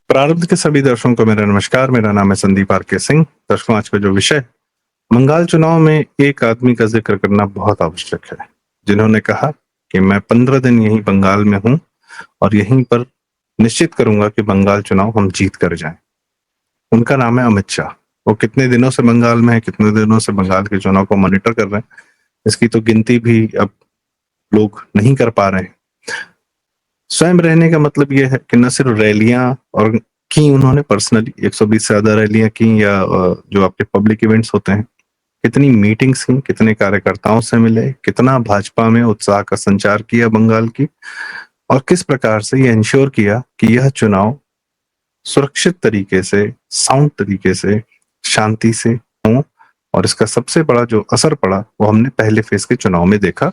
प्रारंभ के सभी दर्शकों को मेरा नमस्कार। मेरा नाम है संदीप आर.के. सिंह। दर्शकों, आज का जो विषय बंगाल चुनाव में एक आदमी का जिक्र करना बहुत आवश्यक है, जिन्होंने कहा कि मैं 15 दिन यहीं बंगाल में हूं और यहीं पर निश्चित करूंगा कि बंगाल चुनाव हम जीत कर जाएं। उनका नाम है अमित शाह। वो कितने दिनों से बंगाल में है, कितने दिनों से बंगाल के चुनाव को मॉनिटर कर रहे हैं, इसकी तो गिनती भी अब लोग नहीं कर पा रहे हैं। स्वयं रहने का मतलब ये है कि न सिर्फ रैलियां और की उन्होंने पर्सनली 120 से ज्यादा रैलियां की, या जो आपके पब्लिक इवेंट्स होते हैं, कितनी मीटिंग्स की, कितने कार्यकर्ताओं से मिले, कितना भाजपा में उत्साह का संचार किया बंगाल की, और किस प्रकार से ये इंश्योर किया कि यह चुनाव सुरक्षित तरीके से, साउंड तरीके से, शांति से हो। और इसका सबसे बड़ा जो असर पड़ा वो हमने पहले फेज के चुनाव में देखा,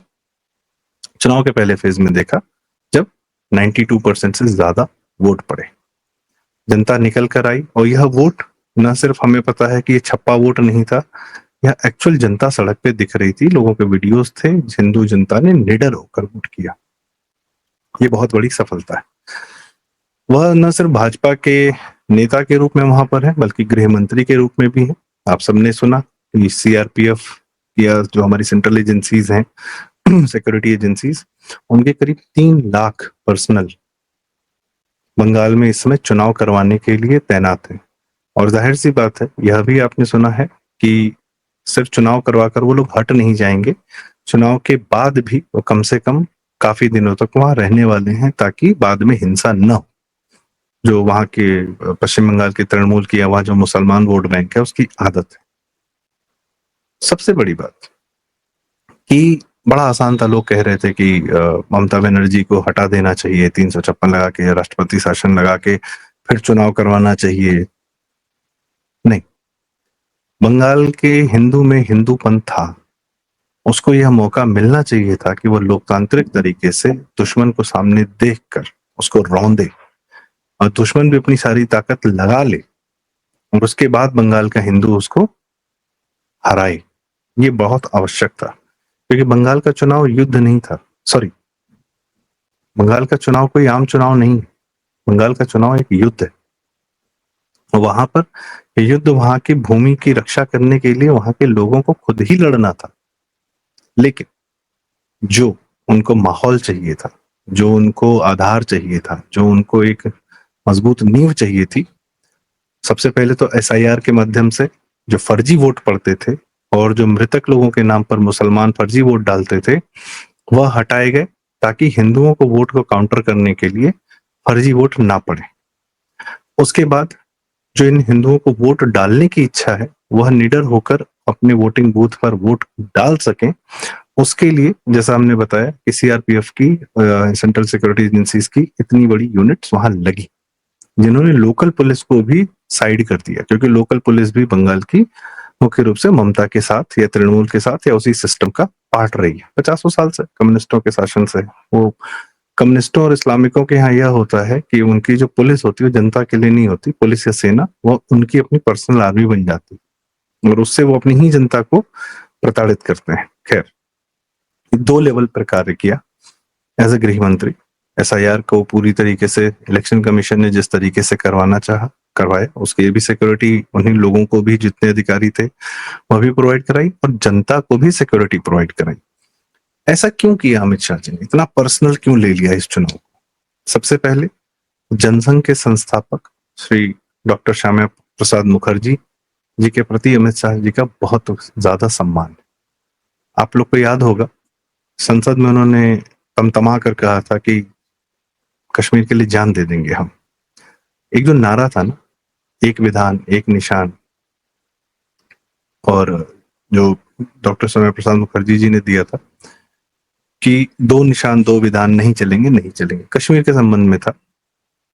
चुनाव के पहले फेज में देखा, जब 92% से ज्यादा वोट पड़े, जनता निकल कर आई। और यह वोट न सिर्फ हमें पता है कि ये छप्पा वोट नहीं था, यह एक्चुअल जनता सड़क पे दिख रही थी, लोगों के वीडियोस थे, हिंदू जनता ने निडर होकर वोट किया। ये बहुत बड़ी सफलता है। वह न सिर्फ भाजपा के नेता के रूप में वहां पर है, बल्कि गृह मंत्री के रूप में भी है। आप सबने सुना कि सीआरपीएफ या जो हमारी सेंट्रल एजेंसीज हैं, सिक्योरिटी एजेंसीज, उनके करीब 3 लाख पर्सनल बंगाल में इस समय चुनाव करवाने के लिए तैनात हैं। और जाहिर सी बात है, यह भी आपने सुना है कि सिर्फ चुनाव करवाकर वो लोग हट नहीं जाएंगे, चुनाव के बाद भी वो कम से कम काफी दिनों तक वहां रहने वाले हैं, ताकि बाद में हिंसा न हो। जो वहां के पश्चिम बंगाल के तृणमूल की, या वहां जो मुसलमान वोट बैंक है, उसकी आदत है। सबसे बड़ी बात कि बड़ा आसान था, लोग कह रहे थे कि ममता बनर्जी को हटा देना चाहिए, 356 लगा के, राष्ट्रपति शासन लगा के फिर चुनाव करवाना चाहिए। नहीं, बंगाल के हिंदू में हिंदूपन था, उसको यह मौका मिलना चाहिए था कि वो लोकतांत्रिक तरीके से दुश्मन को सामने देखकर उसको रौंदे, और दुश्मन भी अपनी सारी ताकत लगा ले, और उसके बाद बंगाल का हिंदू उसको हराए। ये बहुत आवश्यक था, क्योंकि बंगाल का चुनाव युद्ध नहीं था। सॉरी, बंगाल का चुनाव कोई आम चुनाव नहीं है, बंगाल का चुनाव एक युद्ध है। वहां पर युद्ध वहां की भूमि की रक्षा करने के लिए वहां के लोगों को खुद ही लड़ना था। लेकिन जो उनको माहौल चाहिए था, जो उनको आधार चाहिए था, जो उनको एक मजबूत नींव चाहिए थी, सबसे पहले तो एसआईआर के माध्यम से जो फर्जी वोट पड़ते थे और जो मृतक लोगों के नाम पर मुसलमान फर्जी वोट डालते थे, वह हटाए गए, ताकि हिंदुओं को वोट को काउंटर करने के लिए फर्जी वोट ना पड़े। उसके बाद जो इन हिंदुओं को वोट डालने की इच्छा है, वह निडर होकर अपने वोटिंग बूथ पर वोट डाल सकें, उसके लिए जैसा हमने बताया कि सीआरपीएफ की, सेंट्रल सिक्योरिटी एजेंसीज की इतनी बड़ी यूनिट्स वहां लगी, जिन्होंने लोकल पुलिस को भी साइड कर दिया, क्योंकि लोकल पुलिस भी बंगाल की मुख्य रूप से ममता के साथ या तृणमूल के साथ या उसी सिस्टम का पार्ट रही है 50 साल से, कम्युनिस्टों के शासन से। वो कम्युनिस्टों और इस्लामिकों के यहाँ यह होता है कि उनकी जो पुलिस होती है वो जनता के लिए नहीं होती, पुलिस या सेना, वो उनकी अपनी पर्सनल आर्मी बन जाती है, और उससे वो अपनी ही जनता को प्रताड़ित करते हैं। खैर, 2 लेवल पर कार्य किया एज ए गृह मंत्री। एसआईआर को पूरी तरीके से इलेक्शन कमीशन ने जिस तरीके से करवाना चाहा, करवाया। उसकी भी सिक्योरिटी उन्हीं लोगों को भी, जितने अधिकारी थे, वह भी प्रोवाइड कराई, और जनता को भी सिक्योरिटी प्रोवाइड कराई। ऐसा क्यों किया अमित शाह जी ने? इतना पर्सनल क्यों ले लिया इस चुनाव को? सबसे पहले जनसंघ के संस्थापक श्री डॉक्टर श्यामा प्रसाद मुखर्जी जी के प्रति अमित शाह जी का बहुत ज्यादा सम्मान है। आप लोग को याद होगा, संसद में उन्होंने तमतमा कर कहा था कि कश्मीर के लिए जान दे देंगे हम। एक जो नारा था ना, एक विधान एक निशान, और जो डॉक्टर श्यामा प्रसाद मुखर्जी जी ने दिया था कि 2 निशान 2 विधान नहीं चलेंगे, नहीं चलेंगे, कश्मीर के संबंध में था।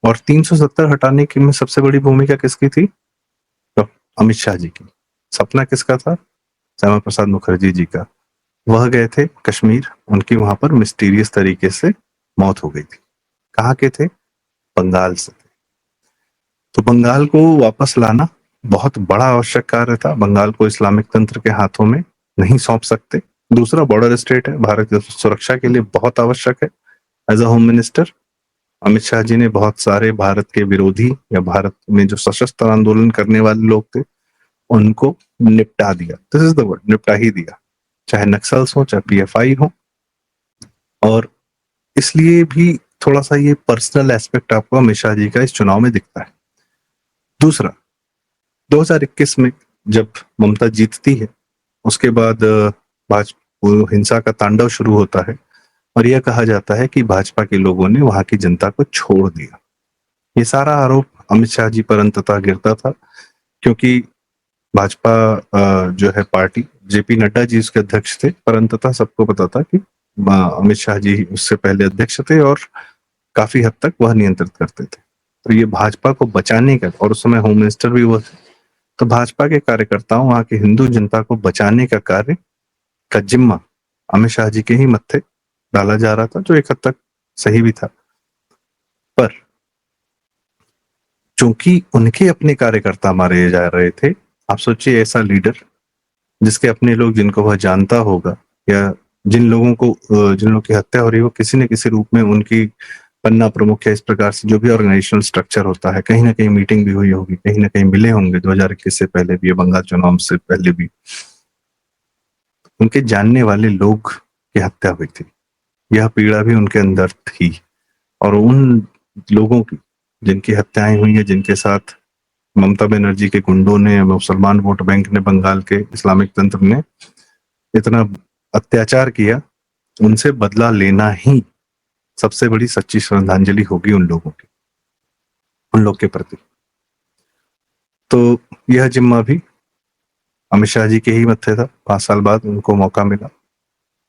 और 370 हटाने की में सबसे बड़ी भूमिका किसकी थी? तो अमित शाह जी की। सपना किसका था? श्यामा प्रसाद मुखर्जी जी का। वह गए थे कश्मीर, उनकी वहां पर मिस्टीरियस तरीके से मौत हो गई थी। कहाँ के थे? बंगाल से थे। तो बंगाल को वापस लाना बहुत बड़ा आवश्यक कार्य था। बंगाल को इस्लामिक तंत्र के हाथों में नहीं सौंप सकते। दूसरा, बॉर्डर स्टेट है, भारत की सुरक्षा के लिए बहुत आवश्यक है। As a home minister Amit Shah ji ने बहुत सारे भारत के विरोधी या भारत में जो सशस्त्र आंदोलन करने वाले लोग थे उनको निपटा दिया। दिस इज द वर्ड, निपटा ही दिया, चाहे नक्सल्स हो चाहे पीएफआई हो। और इसलिए भी थोड़ा सा ये पर्सनल एस्पेक्ट आपको अमित शाह जी का इस चुनाव में दिखता है। दूसरा, 2021 में जब ममता जीतती है उसके बाद भाजपा हिंसा का तांडव शुरू होता है और यह कहा जाता है कि भाजपा के लोगों ने वहां की जनता को छोड़ दिया। ये सारा आरोप अमित शाह जी पर अंततः गिरता था, क्योंकि भाजपा जो है पार्टी, जेपी नड्डा जी उसके अध्यक्ष थे, पर अंततः सबको पता था कि अमित शाह जी उससे पहले अध्यक्ष थे और काफी हद तक वह नियंत्रित करते थे। तो ये भाजपा को बचाने का, और उस समय होम मिनिस्टर भी वो थे, तो भाजपा के कार्यकर्ताओं, वहां की हिंदू जनता को बचाने का कार्य का जिम्मा अमित शाह जी के ही मत्थे डाला जा रहा था, जो एक हद तक सही भी था। पर चूंकि उनके अपने कार्यकर्ता मारे जा रहे थे, आप सोचिए ऐसा लीडर जिसके अपने लोग, जिनको वह जानता होगा, या जिन लोगों की हत्या हो रही है वो किसी न किसी रूप में उनकी पन्ना प्रमुख या इस प्रकार से जो भी ऑर्गेनाइजेशनल स्ट्रक्चर होता है, कहीं ना कहीं मीटिंग भी हुई होगी, कहीं ना कहीं मिले होंगे 2021 से पहले भी, बंगाल चुनाव से पहले भी उनके जानने वाले लोग की हत्या हुई थी। यह पीड़ा भी उनके अंदर थी, और उन लोगों की जिनकी हत्याएं हुई है, जिनके साथ ममता बनर्जी के गुंडों ने, मुसलमान वोट बैंक ने, बंगाल के इस्लामिक तंत्र ने इतना अत्याचार किया, उनसे बदला लेना ही सबसे बड़ी सच्ची श्रद्धांजलि होगी उन लोगों की, उन लोग के प्रति। तो यह जिम्मा भी अमित शाह जी के ही मत्थे था। 5 साल बाद उनको मौका मिला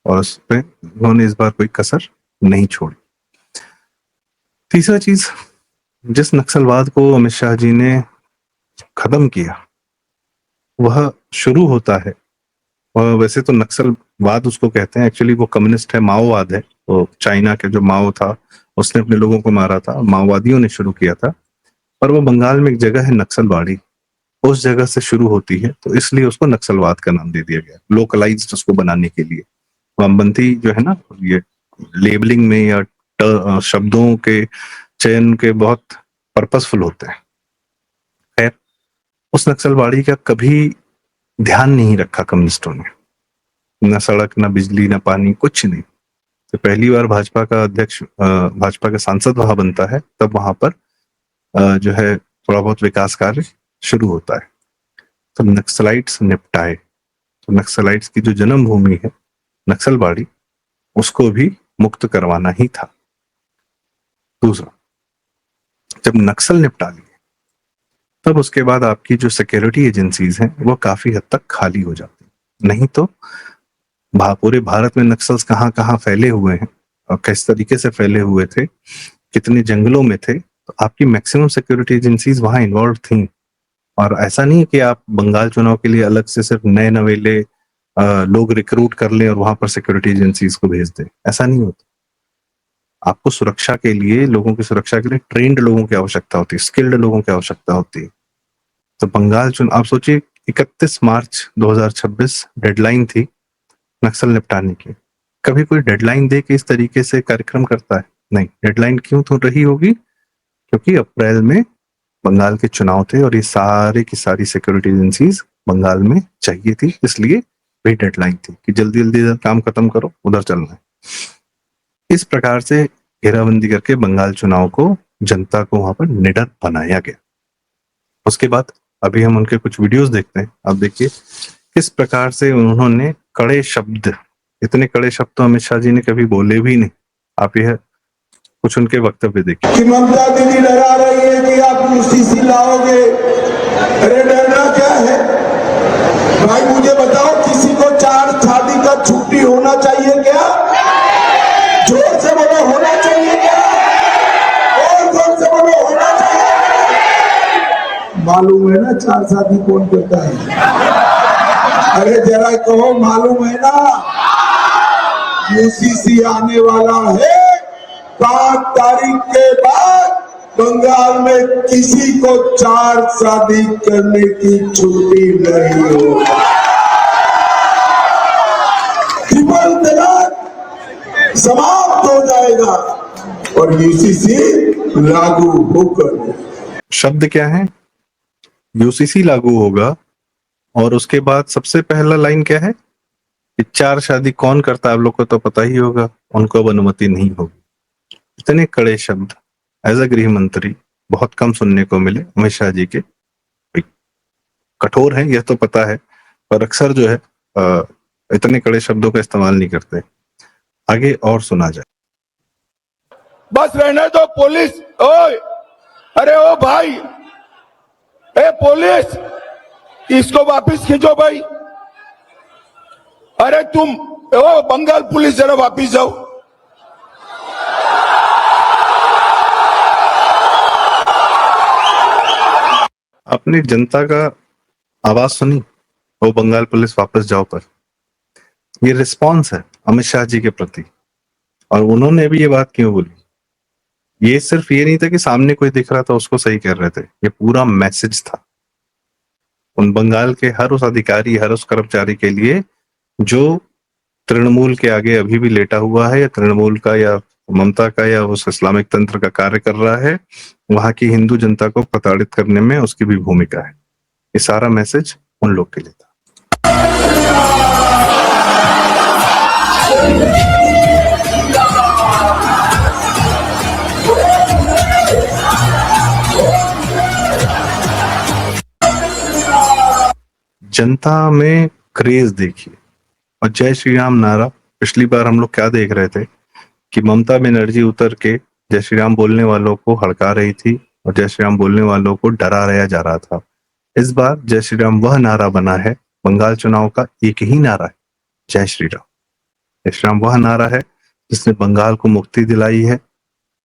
और उस पे उन्होंने इस बार कोई कसर नहीं छोड़ी। तीसरा चीज, जिस नक्सलवाद को अमित शाह जी ने खत्म किया वह शुरू होता है, और वैसे तो नक्सलवाद उसको कहते हैं, एक्चुअली वो कम्युनिस्ट है, माओवाद है। तो चाइना के जो माओ था उसने अपने लोगों को मारा था, माओवादियों ने शुरू किया था, पर वो बंगाल में एक जगह है नक्सलवाड़ी, उस जगह से शुरू होती है, तो इसलिए उसको नक्सलवाद का नाम दे दिया गया, लोकलाइज्ड उसको बनाने के लिए। वामपंथी जो है ना, ये लेबलिंग में या शब्दों के चयन के बहुत पर्पसफुल होते हैं। खैर, उस नक्सलवाड़ी का कभी ध्यान नहीं रखा कम्युनिस्टों ने, न सड़क, न बिजली, न पानी, कुछ नहीं। तो पहली बार भाजपा का अध्यक्ष, भाजपा का सांसद वहां बनता है, तब वहां पर जो है थोड़ा बहुत विकास कार्य शुरू होता है। तो नक्सलाइट्स निपटाए, तो नक्सलाइट्स की जो जन्मभूमि है नक्सलबाड़ी, उसको भी मुक्त करवाना ही था। दूसरा, जब नक्सल निपटा लिए तब उसके बाद आपकी जो सिक्योरिटी एजेंसीज हैं वो काफी हद तक खाली हो जाती। नहीं तो पूरे भारत में नक्सल्स कहाँ कहाँ फैले हुए हैं और किस तरीके से फैले हुए थे, कितने जंगलों में थे, तो आपकी मैक्सिमम सिक्योरिटी एजेंसीज वहां इन्वॉल्व थी। और ऐसा नहीं है कि आप बंगाल चुनाव के लिए अलग से सिर्फ नए नवेले लोग रिक्रूट कर लें और वहां पर सिक्योरिटी एजेंसीज को भेज दें, ऐसा नहीं होता। आपको सुरक्षा के लिए, लोगों की सुरक्षा के लिए ट्रेंड लोगों की आवश्यकता होती है, स्किल्ड लोगों की आवश्यकता होती है। तो बंगाल चुनाव, आप सोचिए 31 मार्च 2026 डेडलाइन थी नक्सल निपटाने की। कभी कोई डेडलाइन दे के इस तरीके से कार्यक्रम करता है? नहीं। डेडलाइन क्यों तो रही होगी? क्योंकि अप्रैल में बंगाल के चुनाव थे और ये सारी की सारी सिक्योरिटी एजेंसीज बंगाल में चाहिए थी, इसलिए भी डेडलाइन थी कि जल्दी जल्दी काम खत्म करो, उधर चलना है। इस प्रकार से घेराबंदी करके बंगाल चुनाव को, जनता को वहां पर निडर बनाया गया। उसके बाद अभी हम उनके कुछ वीडियोस देखते हैं। आप देखिए किस प्रकार से उन्होंने कड़े शब्द, इतने कड़े शब्द तो अमित शाह जी ने कभी बोले भी नहीं। आप यह कुछ उनके वक्तव्य देखिए। कि ममता दीदी डरा रही है कि आप यूसीसी लाओगे, अरे डरना क्या है भाई? मुझे बताओ, किसी को 4 शादी का छुट्टी होना चाहिए क्या? जोर से बोलो, होना चाहिए क्या? और जोर से बोलो, होना चाहिए। मालूम है ना 4 शादी कौन करता है? अरे जरा कहो, मालूम है ना? यूसीसी आने वाला है। 5 तारीख के बाद बंगाल में किसी को 4 शादी करने की छुट्टी नहीं होगी। ट्रिपल तलाक समाप्त हो जाएगा। और यूसीसी लागू होकर शब्द क्या है? यूसीसी लागू होगा। और उसके बाद सबसे पहला लाइन क्या है कि 4 शादी कौन करता है, आप लोग को तो पता ही होगा, उनको अब अनुमति नहीं होगी। इतने कड़े शब्द एज अ गृह मंत्री बहुत कम सुनने को मिले अमित शाह जी के। कठोर है यह तो पता है, पर अक्सर जो है इतने कड़े शब्दों का इस्तेमाल नहीं करते। आगे और सुना जाए। बस रहने दो पुलिस। ओए, अरे ओ भाई, ए पुलिस, इसको वापस खींचो भाई। अरे तुम, ओ बंगाल पुलिस, जरा वापस जाओ। अपनी जनता का आवाज सुनी, वो बंगाल पुलिस वापस जाओ पर। ये रिस्पॉन्स है अमित शाह जी के प्रति। और उन्होंने भी ये बात क्यों बोली? ये सिर्फ ये नहीं था कि सामने कोई दिख रहा था उसको सही कर रहे थे, ये पूरा मैसेज था उन बंगाल के हर उस अधिकारी, हर उस कर्मचारी के लिए जो तृणमूल के आगे अभी भी लेटा हुआ है, या तृणमूल का या ममता का या उस इस्लामिक तंत्र का कार्य कर रहा है। वहां की हिंदू जनता को प्रताड़ित करने में उसकी भी भूमिका है। ये सारा मैसेज उन लोग के लिए था। जनता में क्रेज देखिए। और जय श्री राम नारा, पिछली बार हम लोग क्या देख रहे थे कि ममता बनर्जी उतर के जय श्री राम बोलने वालों को हड़का रही थी और जय श्री राम बोलने वालों को डरा रहा जा रहा था। इस बार जय श्री राम वह नारा बना है, बंगाल चुनाव का एक ही नारा है, जय श्री राम। जय श्री राम वह नारा है जिसने बंगाल को मुक्ति दिलाई है,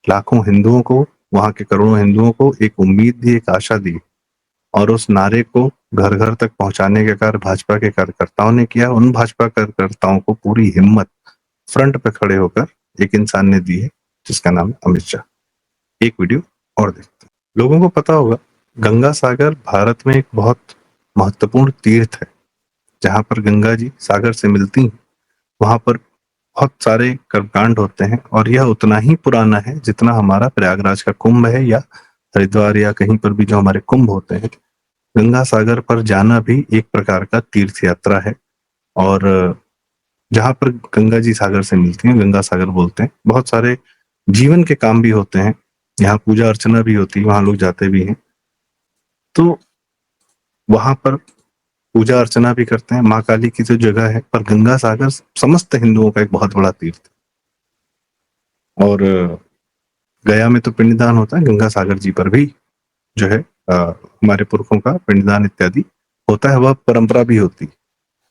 लाखों हिंदुओं को, वहां के करोड़ों हिंदुओं को एक उम्मीद दी, एक आशा दी। और उस नारे को घर घर तक पहुंचाने का कार्य भाजपा के कार्यकर्ताओं ने किया। उन भाजपा कार्यकर्ताओं को पूरी हिम्मत फ्रंट पे खड़े होकर एक इंसान ने दी है जिसका नाम है अमित शाह। एक वीडियो और देखते हैं। लोगों को पता होगा गंगा सागर भारत में एक बहुत महत्वपूर्ण तीर्थ है। जहां पर गंगा जी सागर से मिलती हैं, वहां पर बहुत सारे कर्मकांड होते हैं। और यह उतना ही पुराना है जितना हमारा प्रयागराज का कुंभ है, या हरिद्वार, या कहीं पर भी जो हमारे कुंभ होते हैं। गंगा सागर पर जाना भी एक प्रकार का तीर्थ यात्रा है। और जहां पर गंगा जी सागर से मिलती हैं, गंगा सागर बोलते हैं। बहुत सारे जीवन के काम भी होते हैं, यहाँ पूजा अर्चना भी होती है, वहां लोग जाते भी हैं। तो वहां पर पूजा अर्चना भी करते हैं, माँ काली की जो जगह है। पर गंगा सागर समस्त हिंदुओं का एक बहुत बड़ा तीर्थ है। और गया में तो पिंडदान होता है, गंगा सागर जी पर भी जो है हमारे पुरखों का पिंडदान इत्यादि होता है। वह परंपरा भी होती है।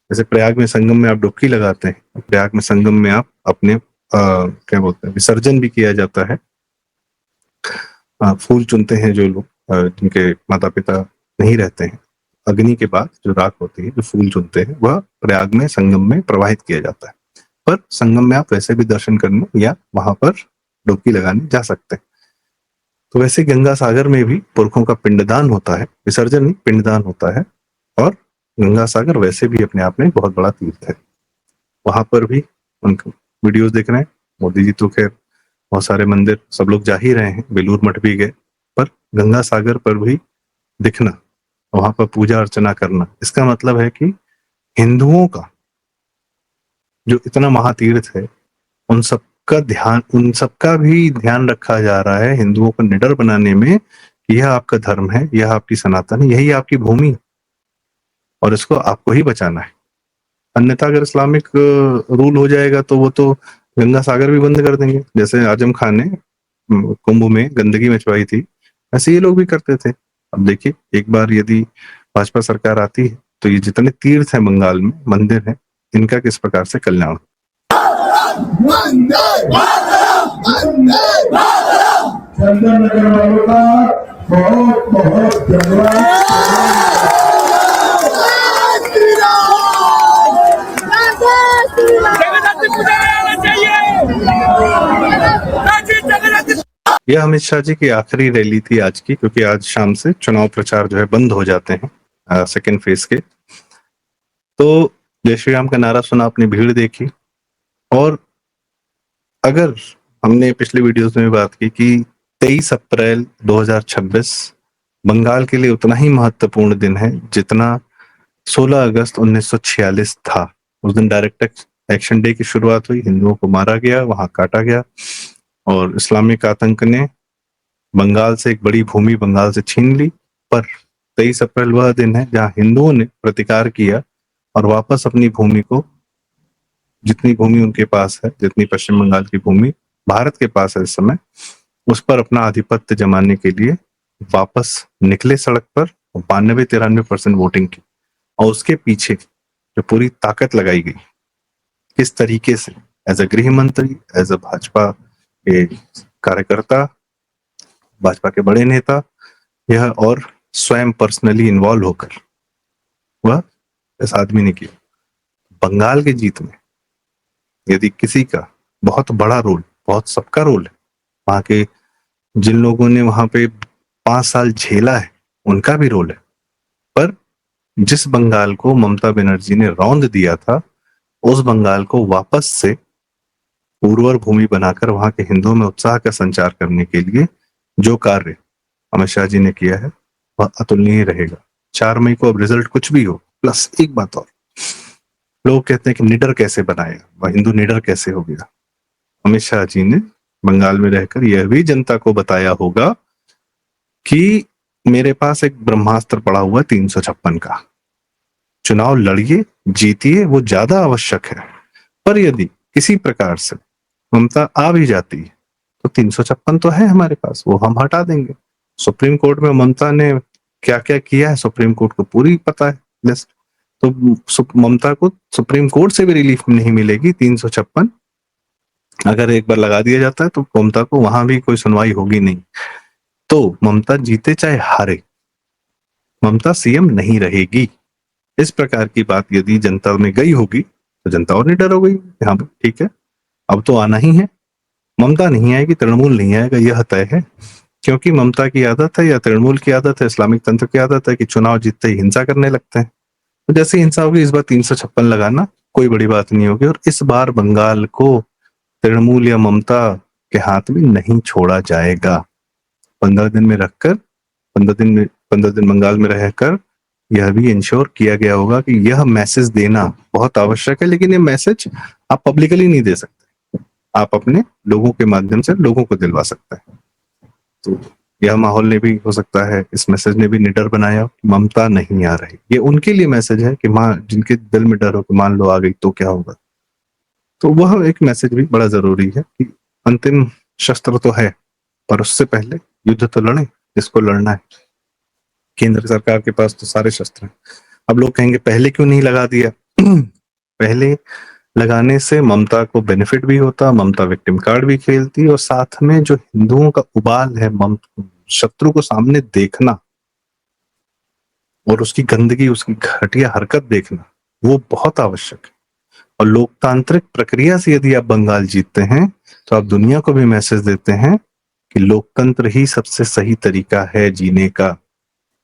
जैसे प्रयाग में संगम में आप डुबकी लगाते हैं, प्रयाग में संगम में आप अपने क्या बोलते हैं, विसर्जन भी किया जाता है। फूल चुनते हैं जो लोग जिनके माता पिता नहीं रहते हैं, अग्नि के बाद जो राख होती है, जो फूल चुनते हैं, वह प्रयाग में संगम में प्रवाहित किया जाता है। पर संगम में आप वैसे भी दर्शन करने या वहां पर डुबकी लगाने जा सकते हैं। तो वैसे गंगा सागर में भी पुरखों का पिंडदान होता है, विसर्जन नहीं, पिंडदान होता है। और गंगा सागर वैसे भी अपने आप में बहुत बड़ा तीर्थ है। वहां पर भी उनको वीडियोस देख रहे हैं। मोदी जी तो खैर बहुत सारे मंदिर सब लोग जा ही रहे हैं, बेलूर मठ भी गए, पर गंगा सागर पर भी दिखना, वहां पर पूजा अर्चना करना, इसका मतलब है कि हिंदुओं का जो इतना महातीर्थ है, उन सबका ध्यान, उन सबका भी ध्यान रखा जा रहा है हिंदुओं को निडर बनाने में कि यह आपका धर्म है, यह आपकी सनातन है, यही आपकी भूमि है और इसको आपको ही बचाना है। अन्यथा अगर इस्लामिक रूल हो जाएगा तो वो तो गंगा सागर भी बंद कर देंगे। जैसे आजम खान ने कुंभ में गंदगी मचवाई थी, ऐसे ये लोग भी करते थे। अब देखिए, एक बार यदि भाजपा सरकार आती है तो ये जितने तीर्थ हैं बंगाल में, मंदिर हैं, इनका किस प्रकार से कल्याण। चंदन नगर वालों का बहुत बहुत धन्यवाद। यह अमित शाह जी की आखिरी रैली थी आज की, क्योंकि आज शाम से चुनाव प्रचार जो है बंद हो जाते हैं सेकेंड फेज के। तो जय श्री राम का नारा सुना, अपनी भीड़ देखी। और अगर हमने पिछले वीडियोस में भी बात की कि 23 अप्रैल 2026 बंगाल के लिए उतना ही महत्वपूर्ण दिन है जितना 16 अगस्त 1946 था। उस दिन डायरेक्ट एक्शन डे की शुरुआत हुई, हिंदुओं को मारा गया, वहां काटा गया और इस्लामिक आतंक ने बंगाल से एक बड़ी भूमि बंगाल से छीन ली। पर 23 अप्रैल वह दिन है जहां हिंदुओं ने प्रतिकार किया और वापस अपनी भूमि को, जितनी भूमि उनके पास है, जितनी पश्चिम बंगाल की भूमि भारत के पास है इस समय, उस पर अपना आधिपत्य जमाने के लिए वापस निकले सड़क पर। 92-93% वोटिंग की और उसके पीछे जो पूरी ताकत लगाई गई, किस तरीके से एज अ गृह मंत्री, एज अ भाजपा के कार्यकर्ता, भाजपा के बड़े नेता, यह और स्वयं पर्सनली इन्वॉल्व होकर वह इस आदमी ने किया। बंगाल की जीत में यदि किसी का बहुत बड़ा रोल, बहुत सबका रोल है, वहां के जिन लोगों ने वहां पे 5 साल झेला है उनका भी रोल है, पर जिस बंगाल को ममता बनर्जी ने रौंद दिया था, उस बंगाल को वापस से उर्वर भूमि बनाकर वहां के हिंदुओं में उत्साह का संचार करने के लिए जो कार्य अमित शाह जी ने किया है वह अतुलनीय रहेगा। 4 मई को अब रिजल्ट कुछ भी हो, प्लस एक बात और, लोग कहते हैं कि निडर कैसे बनाया, वह हिंदू निडर कैसे हो गया। अमित शाह जी ने बंगाल में रहकर यह भी जनता को बताया होगा कि मेरे पास एक ब्रह्मास्त्र पड़ा हुआ है 356 का, चुनाव लड़िए, जीतिए, वो ज्यादा आवश्यक है। पर यदि किसी प्रकार से ममता आ भी जाती है तो 356 तो है हमारे पास, वो हम हटा देंगे। सुप्रीम कोर्ट में ममता ने क्या क्या किया है सुप्रीम कोर्ट को पूरी पता है लिस्ट। तो ममता को सुप्रीम कोर्ट से भी रिलीफ नहीं मिलेगी। 356 अगर एक बार लगा दिया जाता है तो ममता को वहां भी कोई सुनवाई होगी नहीं। तो ममता जीते चाहे हारे, ममता सीएम नहीं रहेगी। इस प्रकार की बात यदि जनता में गई होगी तो जनता और निडर हो गई, हाँ ठीक है अब तो आना ही है। ममता नहीं आएगी, तृणमूल नहीं आएगा, यह तय है। क्योंकि ममता की आदत है या तृणमूल की आदत है, इस्लामिक तंत्र की आदत है कि चुनाव जीतते ही हिंसा करने लगते हैं। तो जैसे हिंसा होगी, इस बार 356 लगाना कोई बड़ी बात नहीं होगी। और इस बार बंगाल को तृणमूल या ममता के हाथ में नहीं छोड़ा जाएगा। 15 दिन में रखकर 15 दिन बंगाल में रहकर यह भी इंश्योर किया गया होगा कि यह मैसेज देना बहुत आवश्यक है। लेकिन ये मैसेज आप पब्लिकली नहीं दे सकते, आप अपने लोगों के माध्यम से लोगों को दिलवा सकते हैं। तो यह माहौल ने भी हो सकता है, इस मैसेज ने भी निडर बनाया, ममता नहीं आ रही। ये उनके लिए मैसेज है कि मां जिनके दिल में डर हो कि मान लो आ गई तो क्या होगा। तो वह एक मैसेज भी बड़ा जरूरी है कि अंतिम शस्त्र तो है, पर उससे पहले युद्ध तो लड़े जिसको लड़ना है। केंद्र सरकार के पास तो सारे शस्त्र हैं। अब लोग कहेंगे पहले क्यों नहीं लगा दिया। पहले लगाने से ममता को बेनिफिट भी होता, ममता विक्टिम कार्ड भी खेलती, और साथ में जो हिंदुओं का उबाल है शत्रु को सामने देखना और उसकी गंदगी, उसकी घटिया हरकत देखना, वो बहुत आवश्यक है। और लोकतांत्रिक प्रक्रिया से यदि आप बंगाल जीतते हैं तो आप दुनिया को भी मैसेज देते हैं कि लोकतंत्र ही सबसे सही तरीका है जीने का।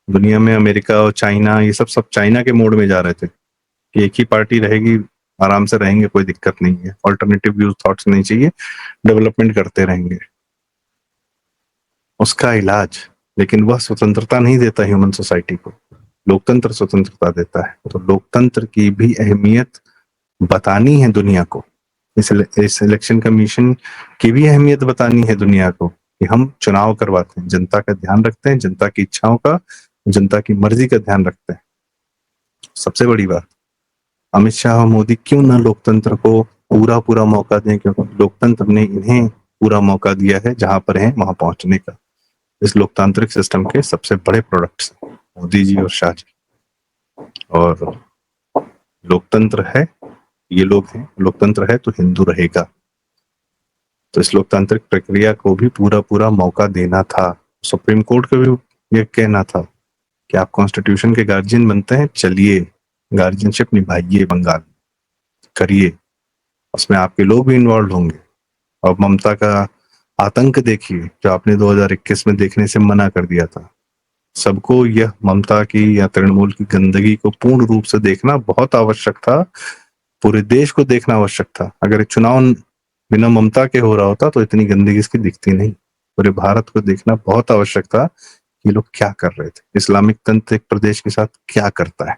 दुनिया में अमेरिका और चाइना, ये सब चाइना के मोड में जा रहे थे कि एक ही पार्टी रहेगी, आराम से रहेंगे, कोई दिक्कत नहीं है, ऑल्टरनेटिव व्यूज थॉट्स नहीं चाहिए, डेवलपमेंट करते रहेंगे। उसका इलाज, लेकिन वह स्वतंत्रता नहीं देता ह्यूमन सोसाइटी को, लोकतंत्र स्वतंत्रता देता है। तो लोकतंत्र की भी अहमियत बतानी है दुनिया को, इस इलेक्शन कमीशन की भी अहमियत बतानी है दुनिया को कि हम चुनाव करवाते हैं, जनता का ध्यान रखते हैं, जनता की इच्छाओं का, जनता की मर्जी का ध्यान रखते हैं। सबसे बड़ी बात, अमित शाह और मोदी क्यों ना लोकतंत्र को पूरा मौका दें, क्योंकि लोकतंत्र ने इन्हें पूरा मौका दिया है जहां पर है वहां पहुंचने का। इस लोकतांत्रिक सिस्टम के सबसे बड़े प्रोडक्ट्स मोदी जी और शाह जी। और लोकतंत्र है, ये लोग हैं, लोकतंत्र है तो हिंदू रहेगा। तो इस लोकतांत्रिक प्रक्रिया को भी पूरा मौका देना था। सुप्रीम कोर्ट को भी ये कहना था कि आप कॉन्स्टिट्यूशन के गार्जियन बनते हैं, चलिए गार्जियनशिप निभाइए, बंगाल करिए, उसमें आपके लोग भी इन्वॉल्व होंगे। और ममता का आतंक देखिए जो आपने 2021 में देखने से मना कर दिया था। सबको यह ममता की या तृणमूल की गंदगी को पूर्ण रूप से देखना बहुत आवश्यक था, पूरे देश को देखना आवश्यक था। अगर चुनाव बिना ममता के हो रहा होता तो इतनी गंदगी इसकी दिखती नहीं। पूरे भारत को देखना बहुत आवश्यक था कि ये लोग क्या कर रहे थे, इस्लामिक तंत्र एक प्रदेश के साथ क्या करता है।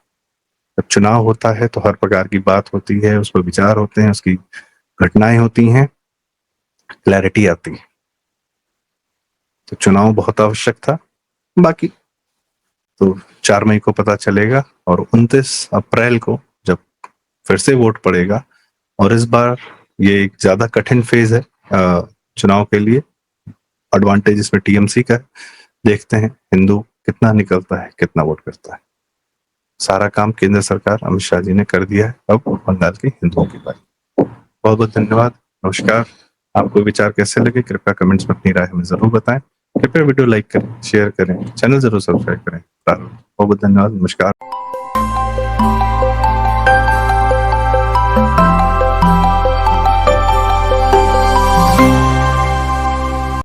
जब चुनाव होता है तो हर प्रकार की बात होती है, उस पर विचार होते हैं, उसकी घटनाएं होती हैं, क्लैरिटी आती है। तो चुनाव बहुत आवश्यक था। बाकी तो 4 मई को पता चलेगा और 29 अप्रैल को जब फिर से वोट पड़ेगा, और इस बार ये एक ज्यादा कठिन फेज है चुनाव के लिए। एडवांटेज इसमें टीएमसी का है। देखते हैं हिंदू कितना निकलता है, कितना वोट करता है। सारा काम केंद्र सरकार अमित शाह जी ने कर दिया है, अब बंगाल के हिंदुओं की बात। बहुत बहुत धन्यवाद, नमस्कार। आपको विचार कैसे लगे कृपया कमेंट्स में अपनी राय हमें जरूर बताएं। कृपया वीडियो लाइक करें, शेयर करें, चैनल जरूर सब्सक्राइब करें। बहुत बहुत धन्यवाद, नमस्कार।